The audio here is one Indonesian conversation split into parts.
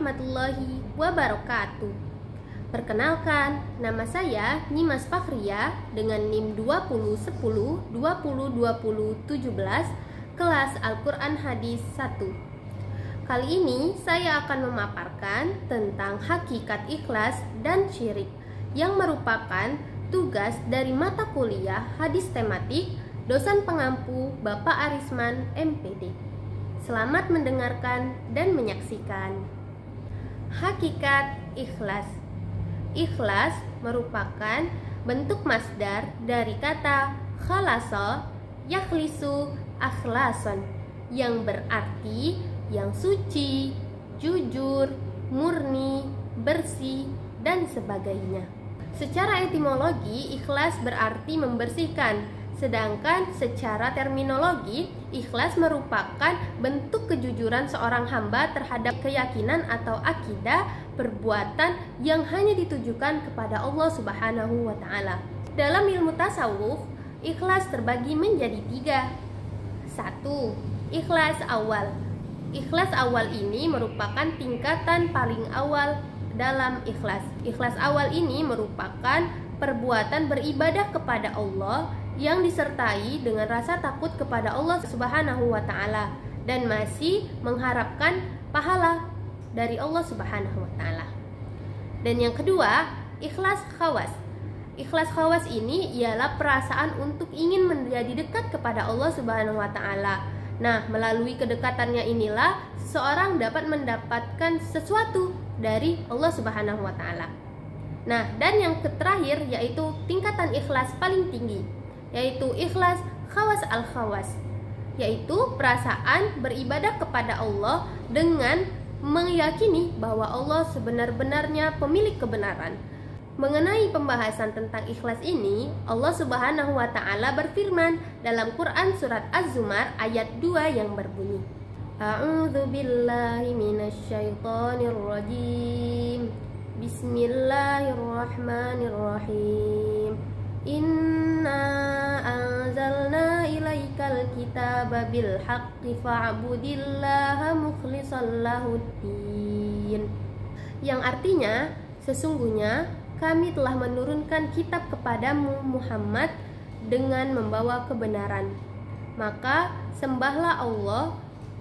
warahmatullahi wabarakatuh. Perkenalkan, nama saya Nyimas Fakhria dengan NIM 2010-2020-17 kelas Al-Quran Hadis 1. Kali ini saya akan memaparkan tentang hakikat ikhlas dan syirik yang merupakan tugas dari mata kuliah hadis tematik dosen pengampu Bapak Arisman MPD. Selamat mendengarkan dan menyaksikan. Hakikat ikhlas. Ikhlas merupakan bentuk masdar dari kata khalasa yakhlisu akhlason yang berarti yang suci, jujur, murni, bersih, dan sebagainya. Secara etimologi, ikhlas berarti membersihkan. Sedangkan secara terminologi, ikhlas merupakan bentuk kejujuran seorang hamba terhadap keyakinan atau akidah perbuatan yang hanya ditujukan kepada Allah Subhanahu wa Ta'ala. Dalam ilmu tasawuf, ikhlas terbagi menjadi 3. 1. Ikhlas awal. Ikhlas awal ini merupakan tingkatan paling awal dalam ikhlas. Ikhlas awal ini merupakan perbuatan beribadah kepada Allah yang disertai dengan rasa takut kepada Allah Subhanahu wa Ta'ala dan masih mengharapkan pahala dari Allah Subhanahu wa Ta'ala. Dan yang kedua, ikhlas khawas. Ikhlas khawas ini ialah perasaan untuk ingin menjadi dekat kepada Allah Subhanahu wa Ta'ala. Nah, melalui kedekatannya inilah seseorang dapat mendapatkan sesuatu dari Allah Subhanahu wa Ta'ala. Nah, dan yang terakhir yaitu tingkatan ikhlas paling tinggi, yaitu ikhlas khawas al-khawas, yaitu perasaan beribadah kepada Allah dengan meyakini bahwa Allah sebenar-benarnya pemilik kebenaran. Mengenai pembahasan tentang ikhlas ini, Allah Subhanahu wa Ta'ala berfirman dalam Quran surat Az-Zumar ayat 2 yang berbunyi, A'udzu billahi minasyaitonir rajim. Bismillahirrahmanirrahim. Inna anzalna ilaikal kitaba bil haqqi fa'budillaha mukhlishan lahuddin. Yang artinya, sesungguhnya kami telah menurunkan kitab kepadamu Muhammad dengan membawa kebenaran. Maka sembahlah Allah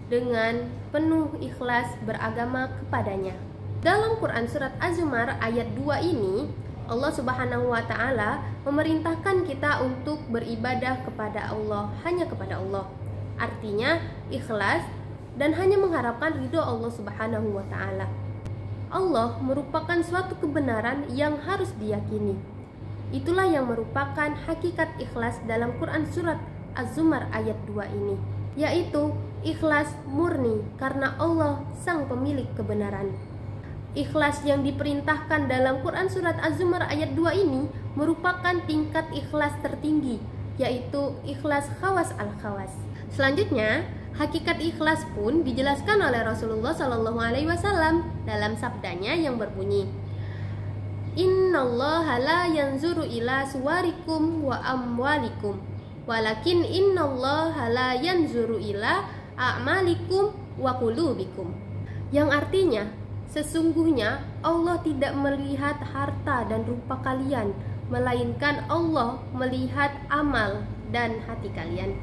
dengan penuh ikhlas beragama kepadanya. Dalam Quran surat Az-Zumar ayat 2 ini, Allah Subhanahu wa Ta'ala memerintahkan kita untuk beribadah kepada Allah, hanya kepada Allah. Artinya ikhlas dan hanya mengharapkan ridho Allah Subhanahu wa Ta'ala. Allah merupakan suatu kebenaran yang harus diyakini. Itulah yang merupakan hakikat ikhlas dalam Quran surat Az-Zumar ayat 2 ini, yaitu ikhlas murni karena Allah sang pemilik kebenaran. Ikhlas yang diperintahkan dalam Quran surat Az-Zumar ayat 2 ini merupakan tingkat ikhlas tertinggi, yaitu ikhlas khawas al-khawas. Selanjutnya, hakikat ikhlas pun dijelaskan oleh Rasulullah SAW dalam sabdanya yang berbunyi, Innallaha la yanzuru ila suwarikum wa amwalikum, walakin innallaha la yanzuru ila a'malikum wa qulubikum. Yang artinya, sesungguhnya Allah tidak melihat harta dan rupa kalian, melainkan Allah melihat amal dan hati kalian.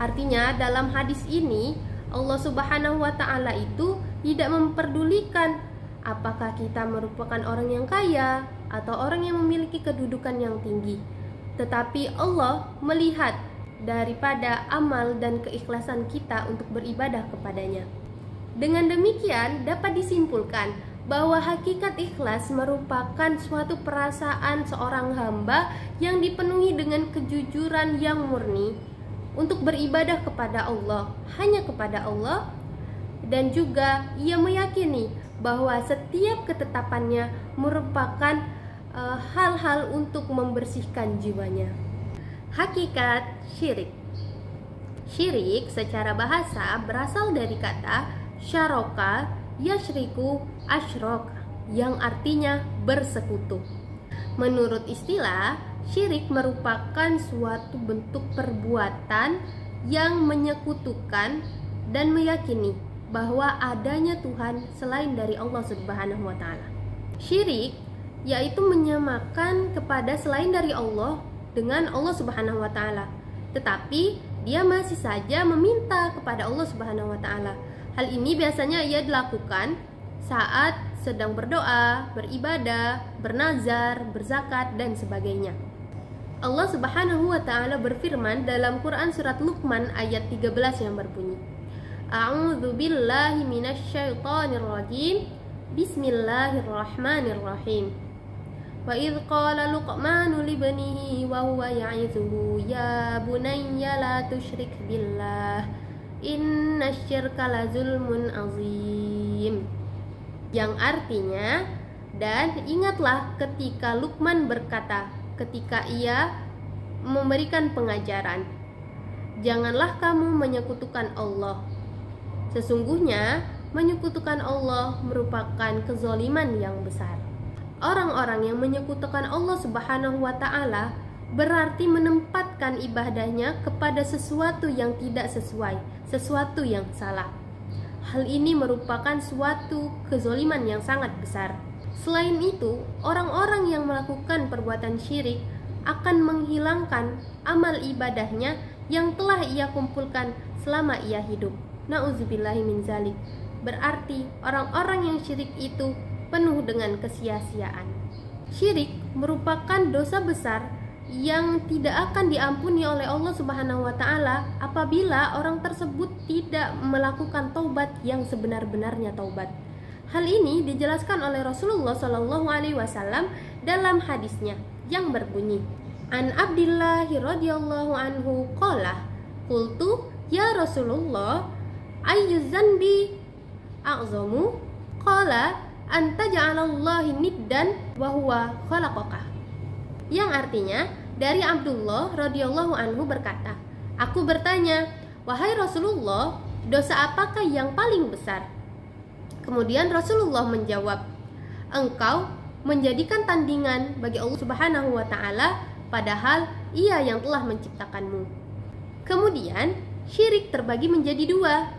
Artinya dalam hadis ini Allah Subhanahu wa Ta'ala itu tidak memperdulikan apakah kita merupakan orang yang kaya atau orang yang memiliki kedudukan yang tinggi, tetapi Allah melihat daripada amal dan keikhlasan kita untuk beribadah kepadanya. Dengan demikian dapat disimpulkan bahwa hakikat ikhlas merupakan suatu perasaan seorang hamba yang dipenuhi dengan kejujuran yang murni untuk beribadah kepada Allah, hanya kepada Allah, dan juga ia meyakini bahwa setiap ketetapannya merupakan hal-hal untuk membersihkan jiwanya. Hakikat syirik. Syirik secara bahasa berasal dari kata syaraka yashriku asyrok yang artinya bersekutu. Menurut istilah, syirik merupakan suatu bentuk perbuatan yang menyekutukan dan meyakini bahwa adanya Tuhan selain dari Allah Subhanahu wa taala. Syirik yaitu menyamakan kepada selain dari Allah dengan Allah Subhanahu wa taala. Tetapi dia masih saja meminta kepada Allah Subhanahu wa taala. Hal ini biasanya ia dilakukan saat sedang berdoa, beribadah, bernazar, berzakat dan sebagainya. Allah Subhanahu wa taala berfirman dalam Quran surat Luqman ayat 13 yang berbunyi, A'udzu billahi minasyaitonir rajim. Bismillahirrahmanirrahim. Wa idz qala Luqmanu libnihi wa huwa ya'izuhu ya bunayya la tusyrik billah innasyirka lazulmun azim. Yang artinya, dan ingatlah ketika Luqman berkata ketika ia memberikan pengajaran, janganlah kamu menyekutukan Allah. Sesungguhnya menyekutukan Allah merupakan kezaliman yang besar. Orang-orang yang menyekutukan Allah Subhanahu wa taala berarti menempatkan ibadahnya kepada sesuatu yang tidak sesuai, sesuatu yang salah. Hal ini merupakan suatu kezaliman yang sangat besar. Selain itu, orang-orang yang melakukan perbuatan syirik akan menghilangkan amal ibadahnya yang telah ia kumpulkan selama ia hidup. Na'udzubillahi min zalik. Berarti orang-orang yang syirik itu penuh dengan kesia-siaan. Syirik merupakan dosa besar yang tidak akan diampuni oleh Allah Subhanahu wa taala apabila orang tersebut tidak melakukan taubat yang sebenar-benarnya taubat. Hal ini dijelaskan oleh Rasulullah Shallallahu alaihi wasallam dalam hadisnya yang berbunyi, An Abdillah radhiyallahu anhu qala qultu ya Rasulullah ayyu dzanbi a'zamu qala anta ja'alallahi niddan wa huwa khalaqaka. Yang artinya, dari Abdullah radhiyallahu anhu berkata, aku bertanya, wahai Rasulullah, dosa apakah yang paling besar? Kemudian Rasulullah menjawab, engkau menjadikan tandingan bagi Allah Subhanahu wa taala padahal ia yang telah menciptakanmu. Kemudian syirik terbagi menjadi dua.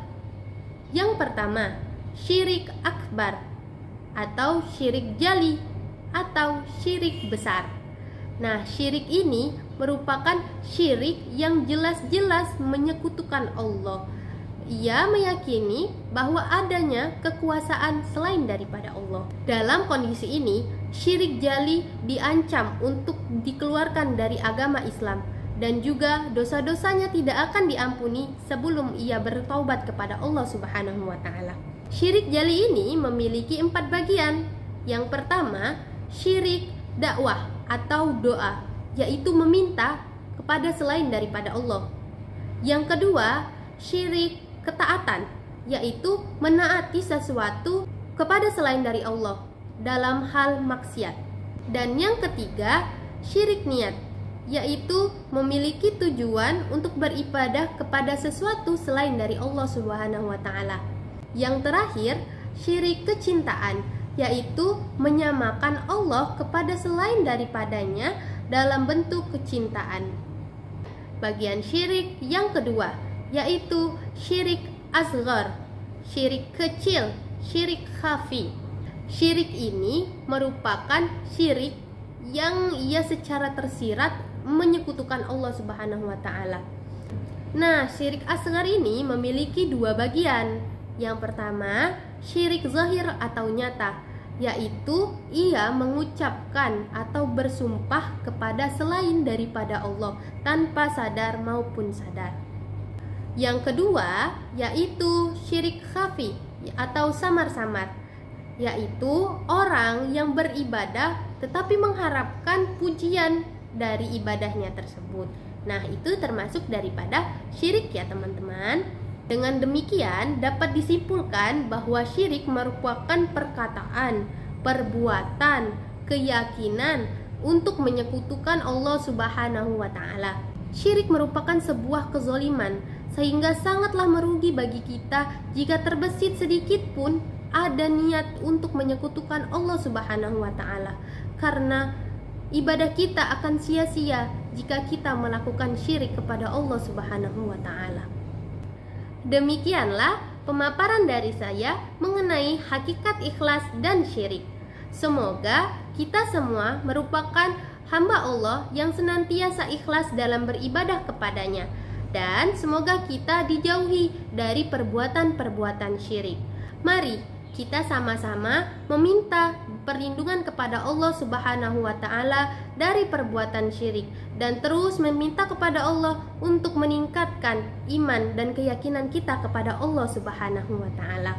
Yang pertama, syirik akbar atau syirik jali atau syirik besar. Nah, syirik ini merupakan syirik yang jelas-jelas menyekutukan Allah. Ia meyakini bahwa adanya kekuasaan selain daripada Allah. Dalam kondisi ini, syirik jali diancam untuk dikeluarkan dari agama Islam dan juga dosa-dosanya tidak akan diampuni sebelum ia bertaubat kepada Allah Subhanahu wa taala. Syirik jali ini memiliki 4 bagian. Yang pertama, syirik dakwah atau doa, yaitu meminta kepada selain daripada Allah. Yang kedua, syirik ketaatan, yaitu menaati sesuatu kepada selain dari Allah dalam hal maksiat. Dan yang ketiga, syirik niat, yaitu memiliki tujuan untuk beribadah kepada sesuatu selain dari Allah Subhanahu wa taala. Yang terakhir, syirik kecintaan, yaitu menyamakan Allah kepada selain daripadanya dalam bentuk kecintaan. Bagian syirik yang kedua, yaitu syirik asghar, syirik kecil, syirik khafi. Syirik ini merupakan syirik yang ia secara tersirat menyekutukan Allah Subhanahu wa taala. Nah, syirik asghar ini memiliki 2 bagian. Yang pertama, syirik zahir atau nyata, yaitu ia mengucapkan atau bersumpah kepada selain daripada Allah tanpa sadar maupun sadar. Yang kedua, yaitu syirik khafi atau samar-samar, yaitu orang yang beribadah tetapi mengharapkan pujian dari ibadahnya tersebut. Nah, itu termasuk daripada syirik ya teman-teman. Dengan demikian dapat disimpulkan bahwa syirik merupakan perkataan, perbuatan, keyakinan untuk menyekutukan Allah Subhanahu wa taala. Syirik merupakan sebuah kezaliman sehingga sangatlah merugi bagi kita jika terbesit sedikit pun ada niat untuk menyekutukan Allah Subhanahu wa taala. Karena ibadah kita akan sia-sia jika kita melakukan syirik kepada Allah Subhanahu wa taala. Demikianlah pemaparan dari saya mengenai hakikat ikhlas dan syirik. Semoga kita semua merupakan hamba Allah yang senantiasa ikhlas dalam beribadah kepadanya, dan semoga kita dijauhi dari perbuatan-perbuatan syirik. Mari kita sama-sama meminta perlindungan kepada Allah Subhanahu wa Ta'ala dari perbuatan syirik, dan terus meminta kepada Allah untuk meningkatkan iman dan keyakinan kita kepada Allah Subhanahu wa Ta'ala.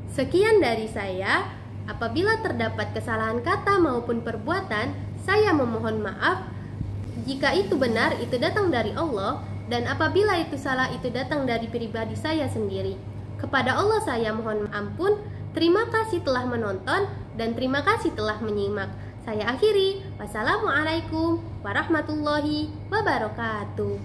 Sekian dari saya. Apabila terdapat kesalahan kata maupun perbuatan, saya memohon maaf. Jika itu benar, itu datang dari Allah, dan apabila itu salah, itu datang dari pribadi saya sendiri. Kepada Allah saya mohon ampun. Terima kasih telah menonton dan terima kasih telah menyimak. Saya akhiri. Wassalamualaikum warahmatullahi wabarakatuh.